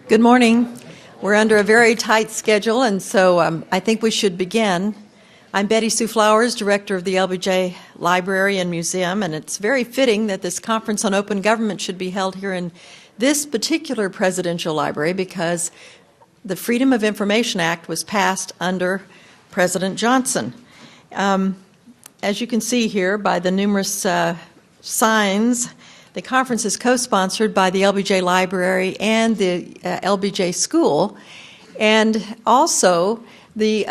Good morning. We're under a very tight schedule, and so I think we should begin. I'm Betty Sue Flowers, Director of the LBJ Library and Museum, and it's very fitting that this Conference on Open Government should be held here in this particular presidential library because the Freedom of Information Act was passed under President Johnson. As you can see here by the numerous signs, the conference is co-sponsored by the LBJ Library and the LBJ School, and also the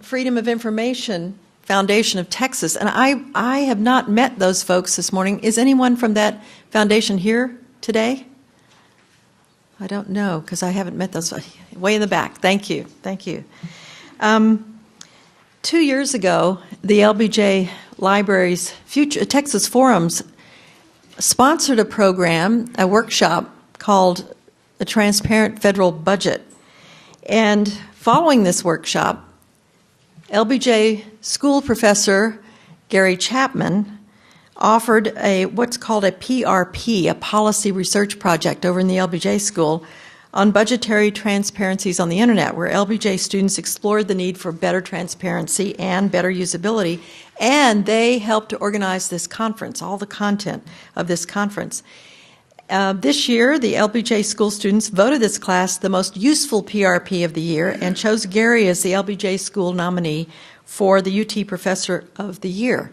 Freedom of Information Foundation of Texas. And I have not met those folks this morning. Is anyone from that foundation here today? I don't know, because I haven't met those. Way in the back. Thank you. Thank you. 2 years ago, the LBJ Library's Future Texas Forums sponsored a program, a workshop called A Transparent Federal Budget. And following this workshop, LBJ school professor Gary Chapman offered what's called a PRP, a policy research project over in the LBJ school on budgetary transparencies on the internet, where LBJ students explored the need for better transparency and better usability, and they helped to organize this conference, all the content of this conference. This year, the LBJ school students voted this class the most useful PRP of the year and chose Gary as the LBJ school nominee for the UT Professor of the Year.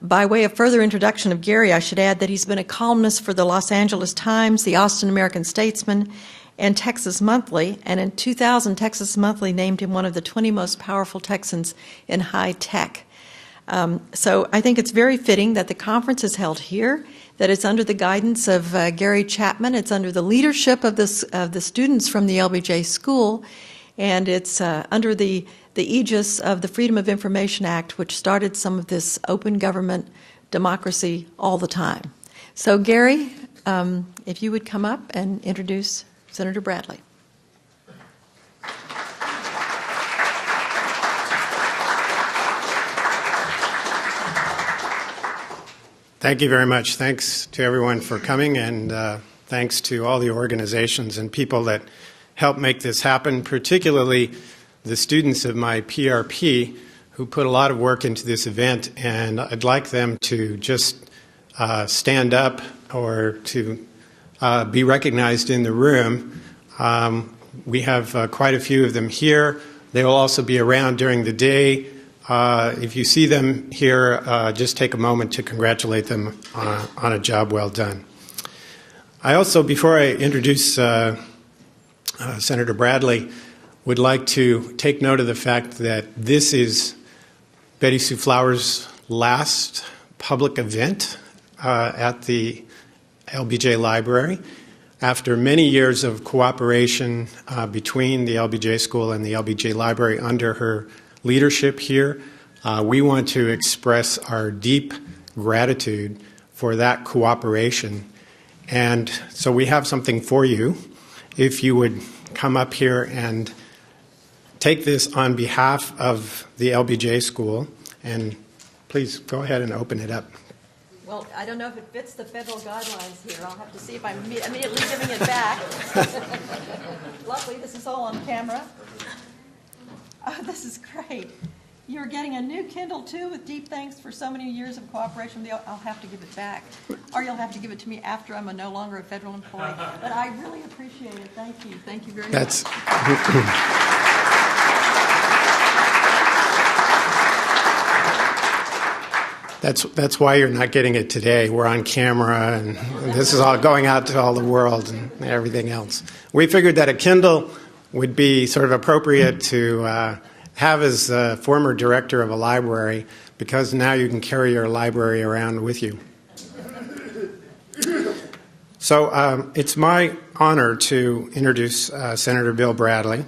By way of further introduction of Gary, I should add that he's been a columnist for the Los Angeles Times, the Austin American-Statesman, and Texas Monthly, and in 2000, Texas Monthly named him one of the 20 most powerful Texans in high tech. So I think it's very fitting that the conference is held here, that it's under the guidance of Gary Chapman, it's under the leadership of the students from the LBJ school, and it's under the aegis of the Freedom of Information Act, which started some of this open government democracy all the time. So Gary, if you would come up and introduce Senator Bradley. Thank you very much. Thanks to everyone for coming, and thanks to all the organizations and people that help make this happen, particularly the students of my PRP who put a lot of work into this event, and I'd like them to just stand up or to be recognized in the room. We have quite a few of them here. They will also be around during the day. If you see them here, just take a moment to congratulate them on a job well done. I also, before I introduce Senator Bradley, would like to take note of the fact that this is Betty Sue Flowers' last public event at the LBJ Library. After many years of cooperation between the LBJ School and the LBJ Library under her leadership here, we want to express our deep gratitude for that cooperation. And so we have something for you. If you would come up here and take this on behalf of the LBJ School, and please go ahead and open it up. Well, I don't know if it fits the federal guidelines here. I'll have to see if I'm immediately giving it back. Luckily, this is all on camera. Oh, this is great. You're getting a new Kindle, too, with deep thanks for so many years of cooperation with you. I'll have to give it back. Or you'll have to give it to me after I'm no longer a federal employee. But I really appreciate it. Thank you. Thank you very much. That's why you're not getting it today. We're on camera, and this is all going out to all the world and everything else. We figured that a Kindle would be sort of appropriate to have as former director of a library, because now you can carry your library around with you. So it's my honor to introduce Senator Bill Bradley,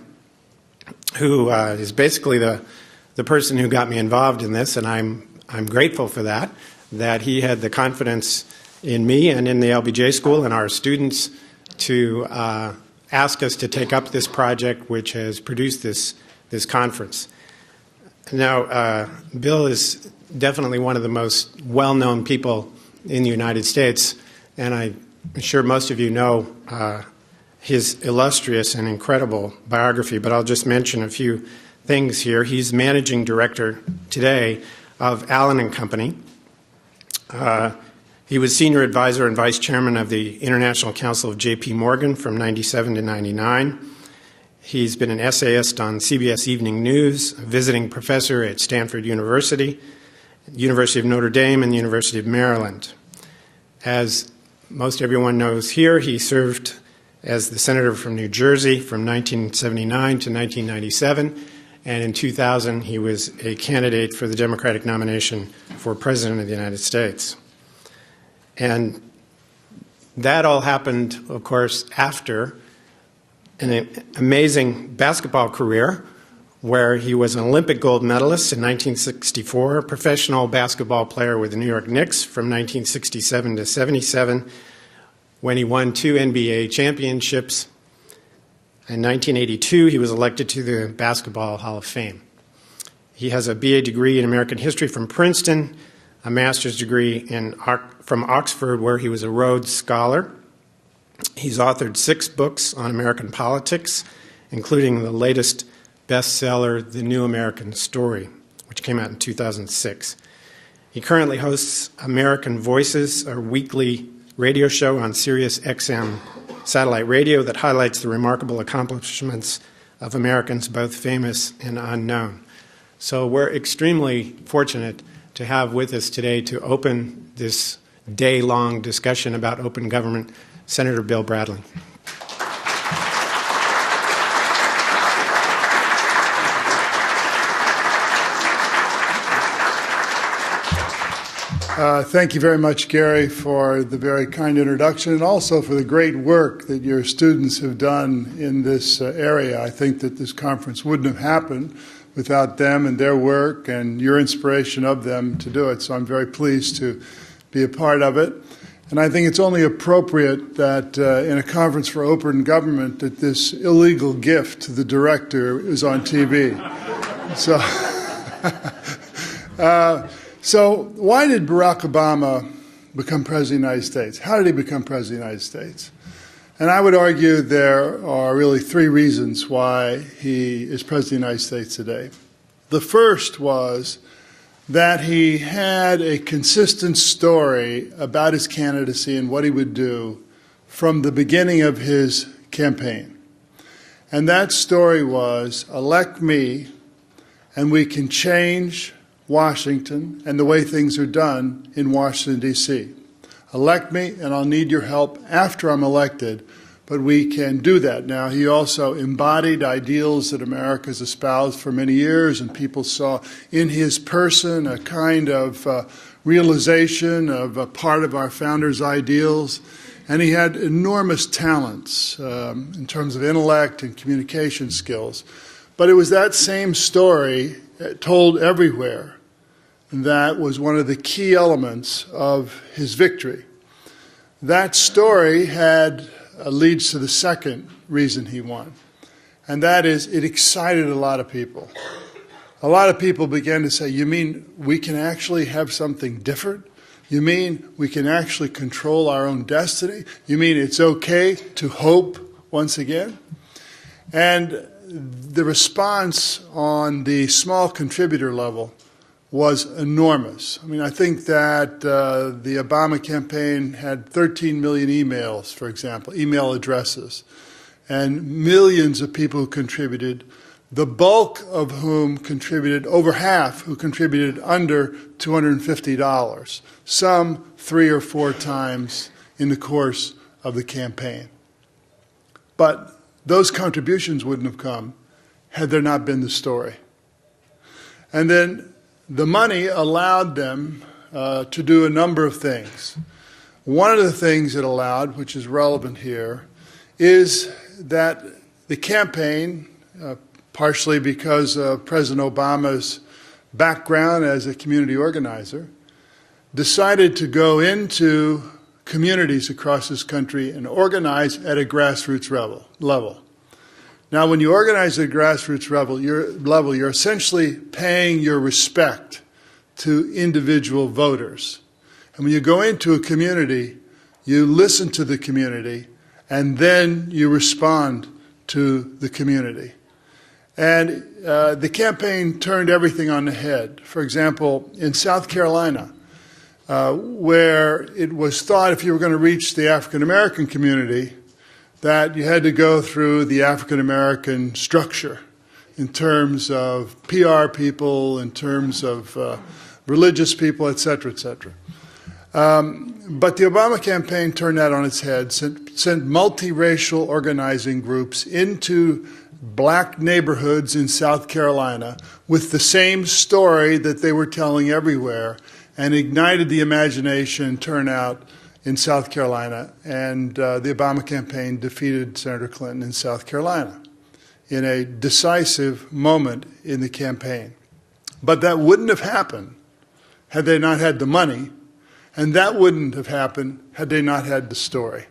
who is basically the person who got me involved in this, and I'm grateful for that he had the confidence in me and in the LBJ School and our students to ask us to take up this project, which has produced this conference. Now, Bill is definitely one of the most well-known people in the United States, and I'm sure most of you know his illustrious and incredible biography, but I'll just mention a few things here. He's managing director today of Allen and Company. He was senior advisor and vice chairman of the International Council of J.P. Morgan from 97 to 99. He's been an essayist on CBS Evening News, a visiting professor at Stanford University, University of Notre Dame, and the University of Maryland. As most everyone knows here, he served as the senator from New Jersey from 1979 to 1997, and in 2000 he was a candidate for the Democratic nomination for President of the United States. And that all happened, of course, after an amazing basketball career where he was an Olympic gold medalist in 1964, a professional basketball player with the New York Knicks from 1967 to 77, when he won 2 NBA championships. In 1982, he was elected to the Basketball Hall of Fame. He has a BA degree in American history from Princeton, a master's degree from Oxford, where he was a Rhodes Scholar. He's authored 6 books on American politics, including the latest bestseller, The New American Story, which came out in 2006. He currently hosts American Voices, a weekly radio show on Sirius XM satellite radio that highlights the remarkable accomplishments of Americans, both famous and unknown. So we're extremely fortunate to have with us today to open this day-long discussion about open government, Senator Bill Bradley. Thank you very much, Gary, for the very kind introduction and also for the great work that your students have done in this area. I think that this conference wouldn't have happened without them and their work and your inspiration of them to do it. So I'm very pleased to be a part of it. And I think it's only appropriate that in a conference for open government that this illegal gift to the director is on TV. So why did Barack Obama become President of the United States? How did he become President of the United States? And I would argue there are really 3 reasons why he is President of the United States today. The first was that he had a consistent story about his candidacy and what he would do from the beginning of his campaign. And that story was, elect me and we can change Washington and the way things are done in Washington, D.C. Elect me and I'll need your help after I'm elected, but we can do that. Now, he also embodied ideals that America has espoused for many years, and people saw in his person a kind of realization of a part of our founders' ideals. And he had enormous talents in terms of intellect and communication skills. But it was that same story told everywhere that was one of the key elements of his victory. That story leads to the second reason he won, and that is it excited a lot of people. A lot of people began to say, you mean we can actually have something different? You mean we can actually control our own destiny? You mean it's okay to hope once again? And the response on the small contributor level was enormous. I mean, I think that the Obama campaign had 13 million emails, for example, email addresses, and millions of people who contributed, the bulk of whom contributed, over half who contributed under $250, some 3 or 4 times in the course of the campaign. But those contributions wouldn't have come had there not been the story. And then the money allowed them to do a number of things. One of the things it allowed, which is relevant here, is that the campaign, partially because of President Obama's background as a community organizer, decided to go into communities across this country and organize at a grassroots level. Now, when you organize at a grassroots level, you're essentially paying your respect to individual voters. And when you go into a community, you listen to the community and then you respond to the community. And the campaign turned everything on the head. For example, in South Carolina, where it was thought if you were going to reach the African American community, that you had to go through the African American structure in terms of PR people, in terms of religious people, et cetera, et cetera. But the Obama campaign turned that on its head, sent multiracial organizing groups into black neighborhoods in South Carolina with the same story that they were telling everywhere, and ignited the imagination turnout in South Carolina. And the Obama campaign defeated Senator Clinton in South Carolina in a decisive moment in the campaign. But that wouldn't have happened had they not had the money, and that wouldn't have happened had they not had the story.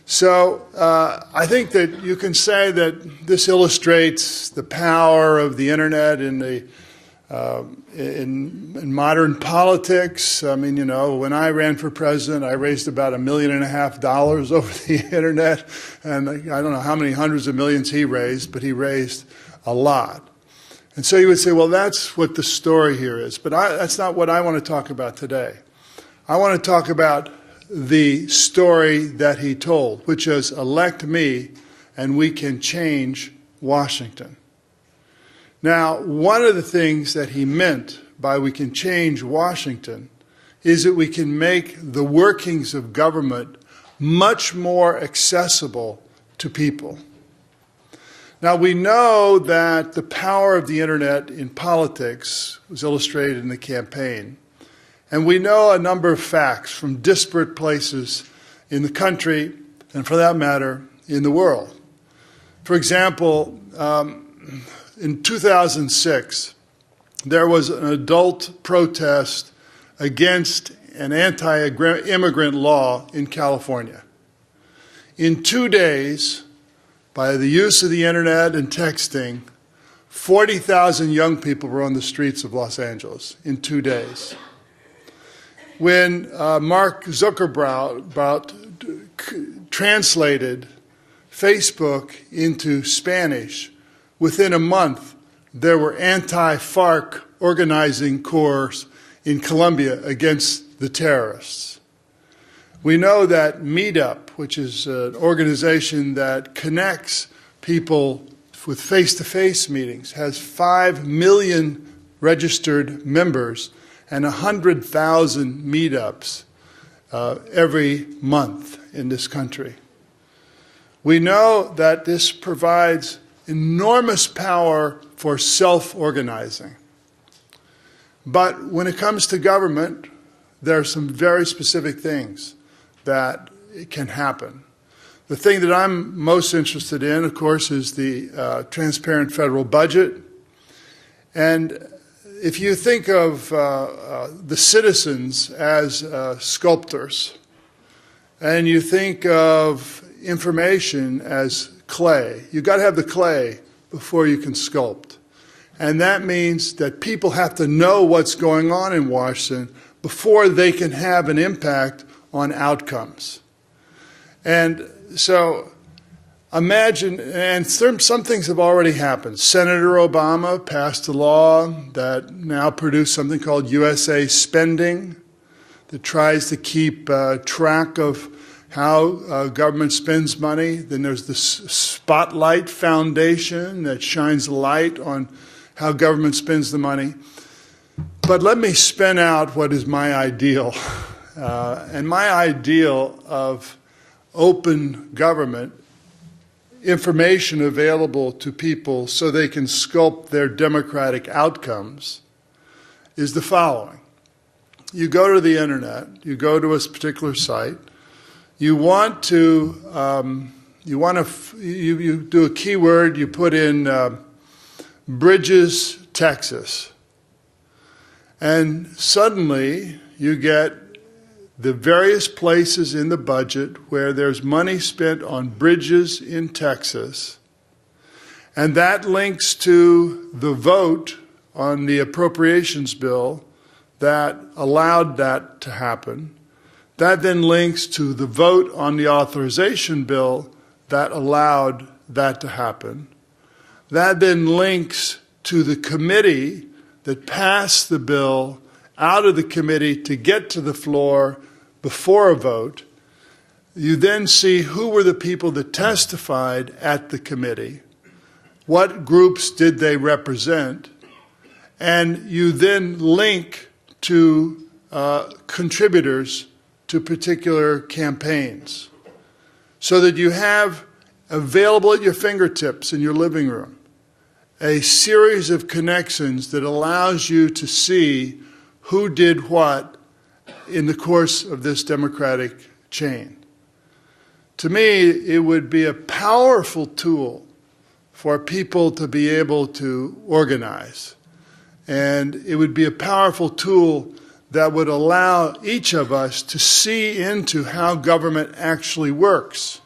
So I think that you can say that this illustrates the power of the internet in modern politics. I mean, you know, when I ran for president, I raised about $1.5 million over the internet, and I don't know how many hundreds of millions he raised, but he raised a lot. And so you would say, well, that's what the story here is. But that's not what I want to talk about today. I want to talk about the story that he told, which is elect me and we can change Washington. Now, one of the things that he meant by we can change Washington is that we can make the workings of government much more accessible to people. Now, we know that the power of the internet in politics was illustrated in the campaign. And we know a number of facts from disparate places in the country, and for that matter, in the world. For example, in 2006, there was an adult protest against an anti-immigrant law in California. In 2 days, by the use of the internet and texting, 40,000 young people were on the streets of Los Angeles in 2 days. When Mark Zuckerberg translated Facebook into Spanish, within a month, there were anti-FARC organizing corps in Colombia against the terrorists. We know that Meetup, which is an organization that connects people with face-to-face meetings, has 5 million registered members and 100,000 meetups every month in this country. We know that this provides enormous power for self-organizing. But when it comes to government, there are some very specific things that can happen. The thing that I'm most interested in, of course, is the transparent federal budget. And if you think of the citizens as sculptors, and you think of information as clay, you've got to have the clay before you can sculpt. And that means that people have to know what's going on in Washington before they can have an impact on outcomes. And so imagine, and some things have already happened. Senator Obama passed a law that now produced something called USA Spending that tries to keep track of how government spends money. Then there's the Spotlight Foundation that shines light on how government spends the money. But let me spin out what is my ideal. And my ideal of open government, information available to people so they can sculpt their democratic outcomes, is the following. You go to the internet, you go to a particular site, you do a keyword, you put in Bridges, Texas, and suddenly you get the various places in the budget where there's money spent on bridges in Texas, and that links to the vote on the appropriations bill that allowed that to happen. That then links to the vote on the authorization bill that allowed that to happen. That then links to the committee that passed the bill out of the committee to get to the floor before a vote. You then see who were the people that testified at the committee, what groups did they represent, and you then link to contributors to particular campaigns so that you have available at your fingertips in your living room a series of connections that allows you to see who did what in the course of this democratic chain. To me, it would be a powerful tool for people to be able to organize. And it would be a powerful tool that would allow each of us to see into how government actually works.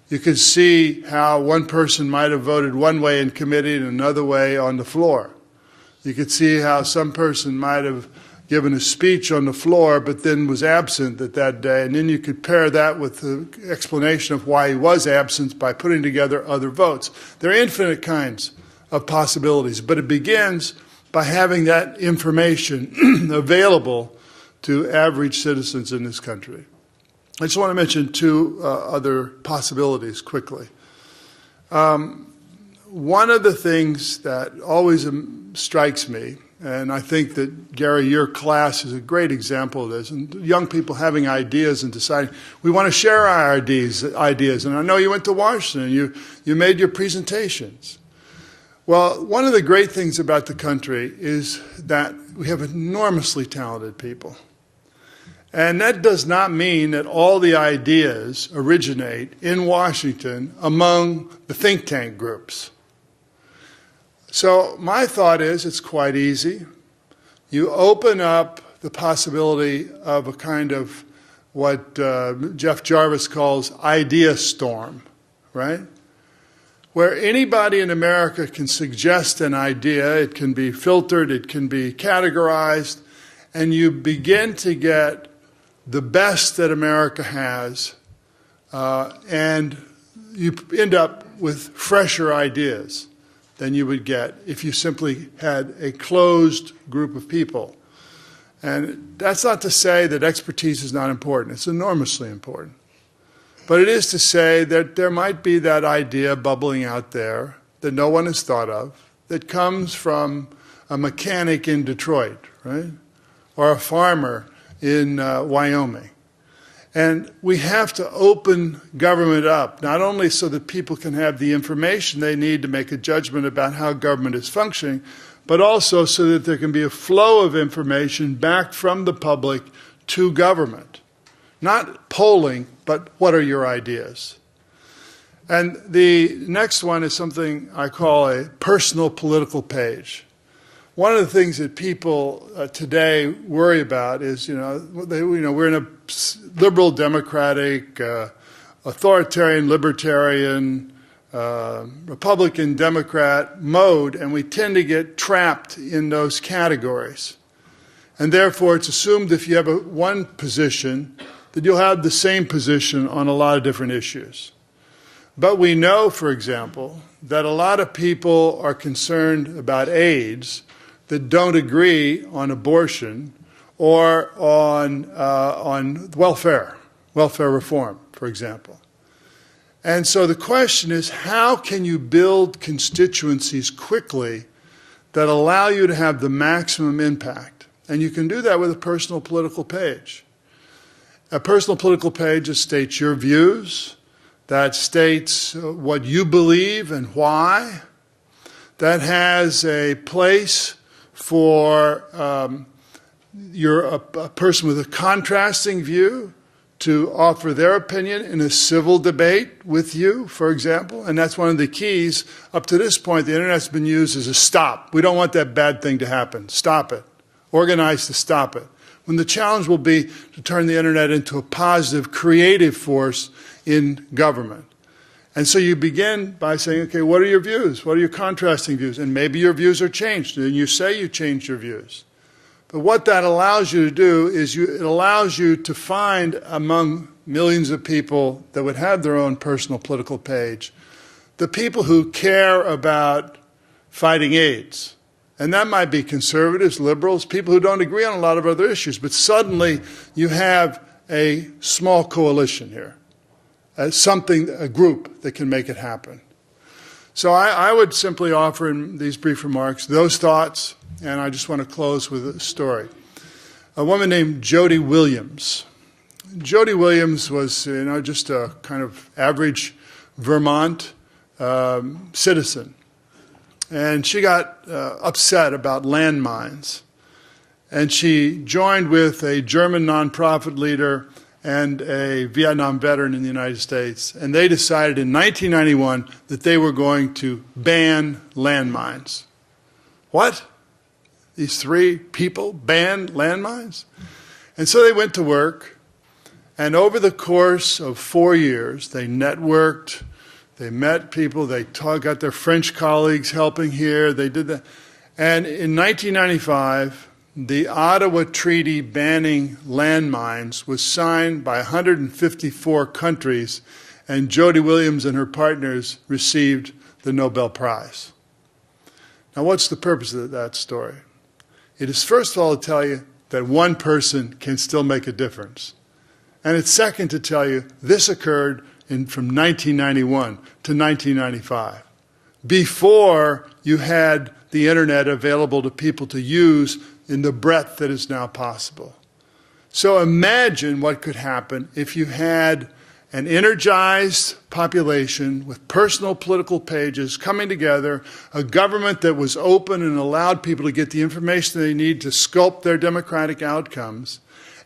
You could see how one person might have voted one way in committee and another way on the floor. You could see how some person might have given a speech on the floor but then was absent that day, and then you could pair that with the explanation of why he was absent by putting together other votes. There are infinite kinds of possibilities, but it begins by having that information available to average citizens in this country. I just want to mention two other possibilities quickly. One of the things that always strikes me, and I think that, Gary, your class is a great example of this, and young people having ideas and deciding, we want to share our ideas. And I know you went to Washington, you made your presentations. Well, one of the great things about the country is that we have enormously talented people. And that does not mean that all the ideas originate in Washington among the think tank groups. So my thought is it's quite easy. You open up the possibility of a kind of what Jeff Jarvis calls idea storm, right? Where anybody in America can suggest an idea, it can be filtered, it can be categorized, and you begin to get the best that America has, and you end up with fresher ideas than you would get if you simply had a closed group of people. And that's not to say that expertise is not important. It's enormously important. But it is to say that there might be that idea bubbling out there that no one has thought of, that comes from a mechanic in Detroit, right? Or a farmer in Wyoming. And we have to open government up, not only so that people can have the information they need to make a judgment about how government is functioning, but also so that there can be a flow of information back from the public to government. Not polling, but what are your ideas? And the next one is something I call a personal political page. One of the things that people today worry about is, we're in a liberal, democratic, authoritarian, libertarian, Republican, Democrat mode, and we tend to get trapped in those categories. And therefore, it's assumed if you have one position, that you'll have the same position on a lot of different issues. But we know, for example, that a lot of people are concerned about AIDS that don't agree on abortion or on welfare reform, for example. And so the question is, how can you build constituencies quickly that allow you to have the maximum impact? And you can do that with a personal political page. A personal political page that states your views, that states what you believe and why, that has a place for a person with a contrasting view to offer their opinion in a civil debate with you, for example. And that's one of the keys. Up to this point, the Internet's been used as a stop. We don't want that bad thing to happen. Stop it. Organize to stop it. When the challenge will be to turn the Internet into a positive, creative force in government. And so you begin by saying, okay, what are your views? What are your contrasting views? And maybe your views are changed, and you say you changed your views. But what that allows you to do is it allows you to find among millions of people that would have their own personal political page, the people who care about fighting AIDS. And that might be conservatives, liberals, people who don't agree on a lot of other issues. But suddenly you have a small coalition here, a group that can make it happen. So I would simply offer in these brief remarks those thoughts, and I just want to close with a story. A woman named Jody Williams. Jody Williams was, just a kind of average Vermont citizen. And she got upset about landmines. And she joined with a German nonprofit leader and a Vietnam veteran in the United States. And they decided in 1991 that they were going to ban landmines. What? These three people banned landmines? And so they went to work. And over the course of 4 years, they networked. They met people, they got their French colleagues helping here, they did that. And in 1995, the Ottawa Treaty banning landmines was signed by 154 countries, and Jody Williams and her partners received the Nobel Prize. Now, what's the purpose of that story? It is, first of all, to tell you that one person can still make a difference. And it's second to tell you this occurred from 1991 to 1995, before you had the internet available to people to use in the breadth that is now possible. So imagine what could happen if you had an energized population with personal political pages coming together, a government that was open and allowed people to get the information they need to sculpt their democratic outcomes,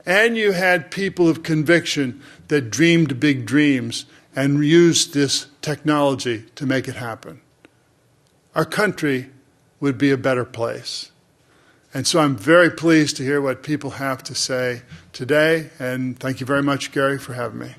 and you had people of conviction that dreamed big dreams and used this technology to make it happen. Our country would be a better place. And so I'm very pleased to hear what people have to say today, and thank you very much, Gary, for having me.